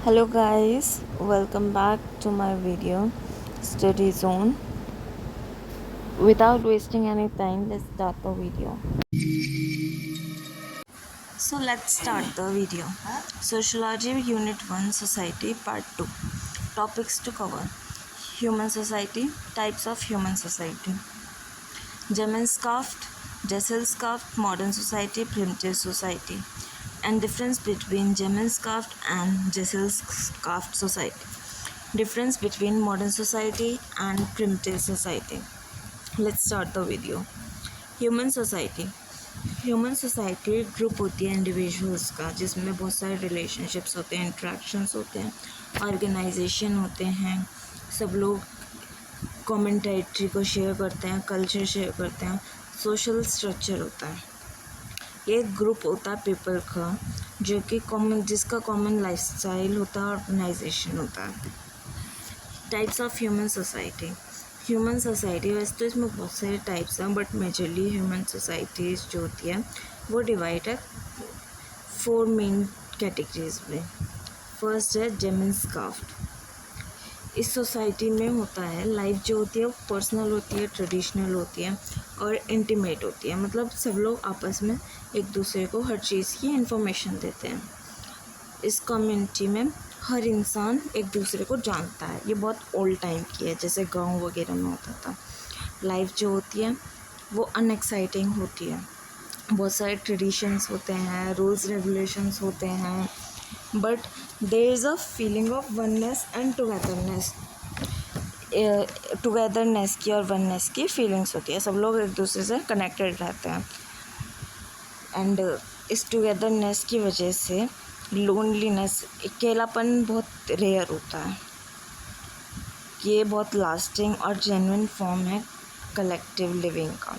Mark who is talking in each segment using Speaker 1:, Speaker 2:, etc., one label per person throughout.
Speaker 1: Hello guys, welcome back to my video Study Zone. Without wasting any time, let's start the video. So let's start the video. Sociology Unit 1 Society Part 2. Topics to cover: Human Society, Types of Human Society, Gemeinschaft, Gesellschaft, Modern Society, Primitive Society, and difference between Gemeinschaft and Gesellschaft society. Difference between modern society and primitive society. Let's start the video. Human society. Human society group होती है individuals का, जिसमें बहुत सारे relationships होते हैं, interactions होते हैं, ऑर्गेनाइजेशन होते हैं. सब लोग कॉमन टेरिटरी को शेयर करते हैं, कल्चर शेयर करते हैं, सोशल स्ट्रक्चर होता है. ये एक ग्रुप होता है पीपल का जो कि जिसका कॉमन लाइफस्टाइल होता है, ऑर्गेनाइजेशन होता है. Types of human society. Human society वैसे तो इसमें बहुत सारे टाइप्स हैं, बट मेजरली ह्यूमन सोसाइटीज़ जो होती है वो डिवाइड है 4 मेन कैटेगरीज में. फर्स्ट है जेमेंस्काफ्ट. इस सोसाइटी में होता है लाइफ जो होती है वो पर्सनल होती है, ट्रेडिशनल होती है और इंटीमेट होती है. मतलब सब लोग आपस में एक दूसरे को हर चीज़ की इन्फॉर्मेशन देते हैं. इस कम्युनिटी में हर इंसान एक दूसरे को जानता है. ये बहुत ओल्ड टाइम की है, जैसे गांव वगैरह में होता था. लाइफ जो होती है वो अनएक्साइटिंग होती है. बहुत सारे ट्रेडिशंस होते हैं, रूल्स रेगुलेशंस होते हैं, but there is a feeling of oneness and togetherness की और वननेस की फीलिंग्स होती है. सब लोग एक दूसरे से कनेक्टेड रहते हैं. एंड इस टुगेदरनेस की वजह से लोनलीनेस, अकेलापन बहुत रेयर होता है. ये बहुत लास्टिंग और जेन्युइन फॉर्म है कलेक्टिव लिविंग का.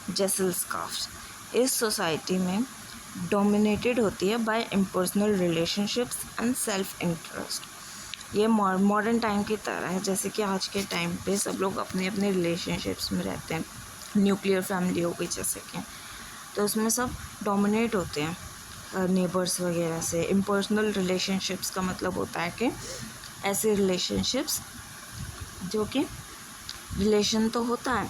Speaker 1: जेसेल्सकाफ्ट इस सोसाइटी में डोमिनेटेड होती है by impersonal relationships and self interest. ये मॉडर्न टाइम की तरह है, जैसे कि आज के टाइम पे सब लोग अपने अपने रिलेशनशिप्स में रहते हैं. न्यूक्लियर फैमिली हो गई जैसे कि, तो उसमें सब डोमिनेट होते हैं नेबर्स वगैरह से. इम्पर्सनल रिलेशनशिप्स का मतलब होता है कि ऐसे रिलेशनशिप्स जो कि रिलेशन तो होता है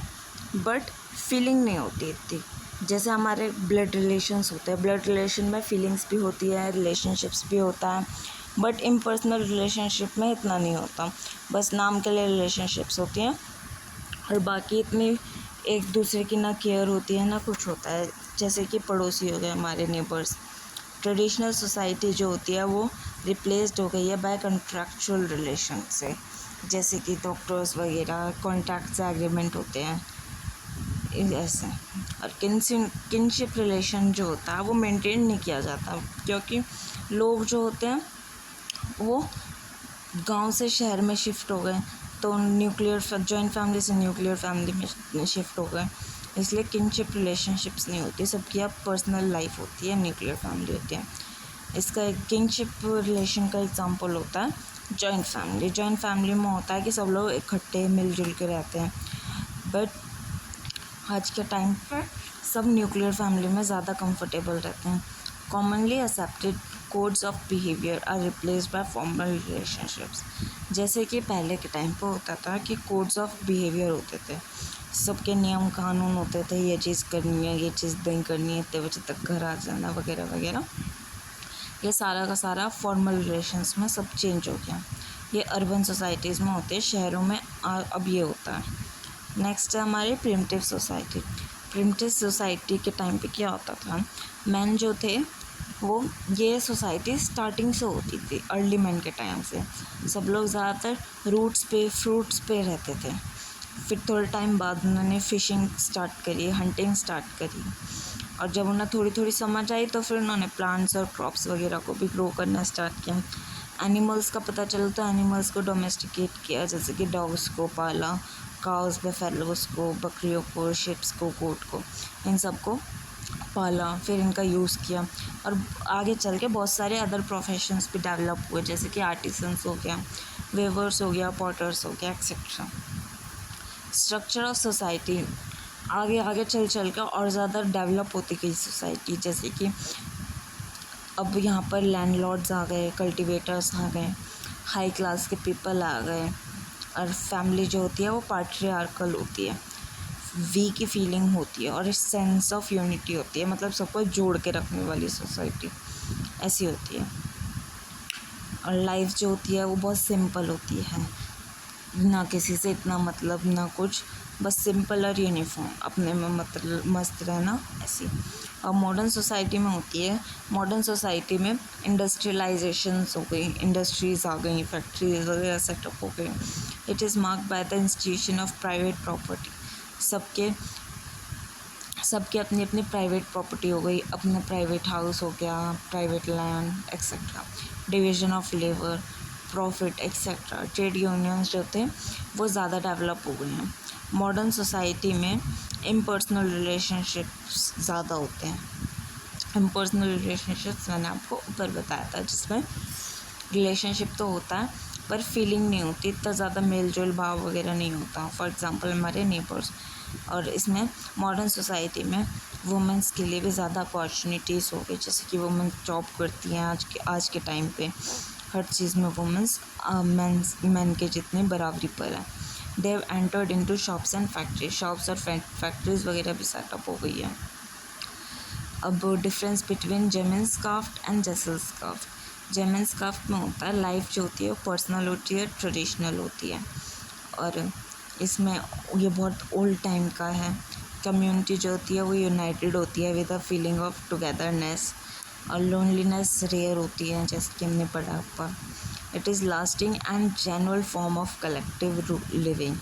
Speaker 1: बट फीलिंग नहीं होती इतनी. जैसे हमारे ब्लड रिलेशंस होते हैं, ब्लड रिलेशन में फीलिंग्स भी होती है, रिलेशनशिप्स भी होता है, बट इम्पर्सनल रिलेशनशिप में इतना नहीं होता. बस नाम के लिए रिलेशनशिप्स होती हैं और बाकी इतनी एक दूसरे की ना केयर होती है ना कुछ होता है. जैसे कि पड़ोसी हो गए हमारे नेबर्स. ट्रेडिशनल सोसाइटी जो होती है वो रिप्लेस्ड हो गई है बाय कॉन्ट्रैक्चुअल रिलेशन से, जैसे कि डॉक्टर्स वगैरह कॉन्ट्रैक्ट से एग्रीमेंट होते हैं ऐसे. और किनशिप रिलेशन जो होता है वो मेंटेन नहीं किया जाता, क्योंकि लोग जो होते हैं वो गांव से शहर में शिफ्ट हो गए, तो जॉइंट फैमिली से न्यूक्लियर फैमिली में शिफ्ट हो गए, इसलिए किनशिप रिलेशनशिप्स नहीं होती. सबकी अब पर्सनल लाइफ होती है, न्यूक्लियर फैमिली होती है. इसका एक किंगशिप रिलेशन का एग्जांपल होता है जॉइंट फैमिली. जॉइंट फैमिली में होता है कि सब लोग इकट्ठे मिलजुल के रहते हैं, बट आज के टाइम पर सब न्यूक्लियर फैमिली में ज़्यादा कंफर्टेबल रहते हैं. Commonly accepted codes of behaviour are replaced by formal relationships. जैसे कि पहले के टाइम पर होता था कि कोड्स ऑफ बिहेवियर होते थे, सबके नियम कानून होते थे, ये चीज़ करनी है, ये चीज़ नहीं करनी है, इतने बजे तक घर आ जाना वगैरह वगैरह. ये सारा का सारा फॉर्मल रिलेशंस में सब चेंज हो गया. ये अर्बन सोसाइटीज़ में होते हैं, शहरों में अब ये होता है. नेक्स्ट है हमारी प्रिमिटिव सोसाइटी. प्रिमिटिव सोसाइटी के टाइम पे क्या होता था, मैन जो थे वो, ये सोसाइटी स्टार्टिंग से होती थी अर्ली मैन के टाइम से. सब लोग ज़्यादातर रूट्स पे फ्रूट्स पे रहते थे. फिर थोड़े टाइम बाद उन्होंने फिशिंग स्टार्ट करी, हंटिंग स्टार्ट करी, और जब उन्हें थोड़ी थोड़ी समझ आई तो फिर उन्होंने प्लांट्स और क्रॉप्स वगैरह को भी ग्रो करना स्टार्ट किया. एनिमल्स का पता चला तो एनिमल्स को डोमेस्टिकेट किया, जैसे कि डॉग्स को पाला, काउस बफेलोस को, बकरियों को, शिप्स को, गोट को, इन सब को पाला, फिर इनका यूज़ किया. और आगे चल के बहुत सारे अदर प्रोफेशंस भी डेवलप हुए, जैसे कि आर्टिसंस हो गया, वेवर्स हो गया, पॉटर्स हो गया, एक्सेट्रा. स्ट्रक्चर ऑफ सोसाइटी आगे आगे चल कर और ज़्यादा डेवलप होती गई सोसाइटी, जैसे कि अब यहाँ पर लैंडलॉर्ड्स आ गए, कल्टीवेटर्स आ गए, हाई क्लास के पीपल आ गए, और फैमिली जो होती है वो पैट्रियार्कल होती है, वी की फीलिंग होती है और एक सेंस ऑफ यूनिटी होती है, मतलब सबको जोड़ के रखने वाली सोसाइटी ऐसी होती है। और लाइफ जो होती है वो बहुत सिंपल होती है, ना किसी से इतना मतलब ना कुछ, बस सिंपल और यूनिफॉर्म, अपने में मतलब मस्त रहना ऐसी। और मॉडर्न सोसाइटी में होती है, मॉडर्न सोसाइटी में इंडस्ट्रियलाइजेशंस हो गई, इंडस्ट्रीज़ आ गई, फैक्ट्रीज वगैरह सेटअप हो गए। It is marked by the institution of private property, सबके सबकी अपनी अपनी प्राइवेट प्रॉपर्टी हो गई, अपना प्राइवेट हाउस हो गया, private land etcetera, division of labour, profit etcetera. Trade unions जो थे वो ज़्यादा डेवलप हो गए हैं। मॉडर्न सोसाइटी में इम्पर्सनल रिलेशनशिप्स ज़्यादा होते हैं। इम्पर्सनल रिलेशनशिप्स मैंने आपको ऊपर बताया था, जिसमें रिलेशनशिप तो होता है पर फीलिंग नहीं होती, इतना ज़्यादा मेल जोल भाव वगैरह नहीं होता। फॉर एग्ज़ाम्पल हमारे नेबर्स। और इसमें मॉडर्न सोसाइटी में वुमेंस के लिए भी ज़्यादा अपॉर्चुनिटीज़ हो गई, जैसे कि वुमेन जॉब करती हैं आज के टाइम पे हर चीज़ में वुमेंस मैन के जितने बराबरी पर है। They have entered into shops and factory, shops और फैक्ट्रीज वगैरह भी सेटअप हो गई है। अब डिफरेंस बिटवीन जेमेंस क्राफ्ट एंड जसल्स क्राफ्ट। जेमेंस क्राफ्ट में होता है लाइफ जो होती है वो पर्सनल होती है, ट्रेडिशनल होती है, और इसमें ये बहुत ओल्ड टाइम का है। कम्युनिटी जो होती है वो यूनाइटेड होती है with a feeling of togetherness, और लोनलीनेस रेयर होती है, जैसे कि हमने पढ़ा ऊपर। It is lasting and genuine form of collective living.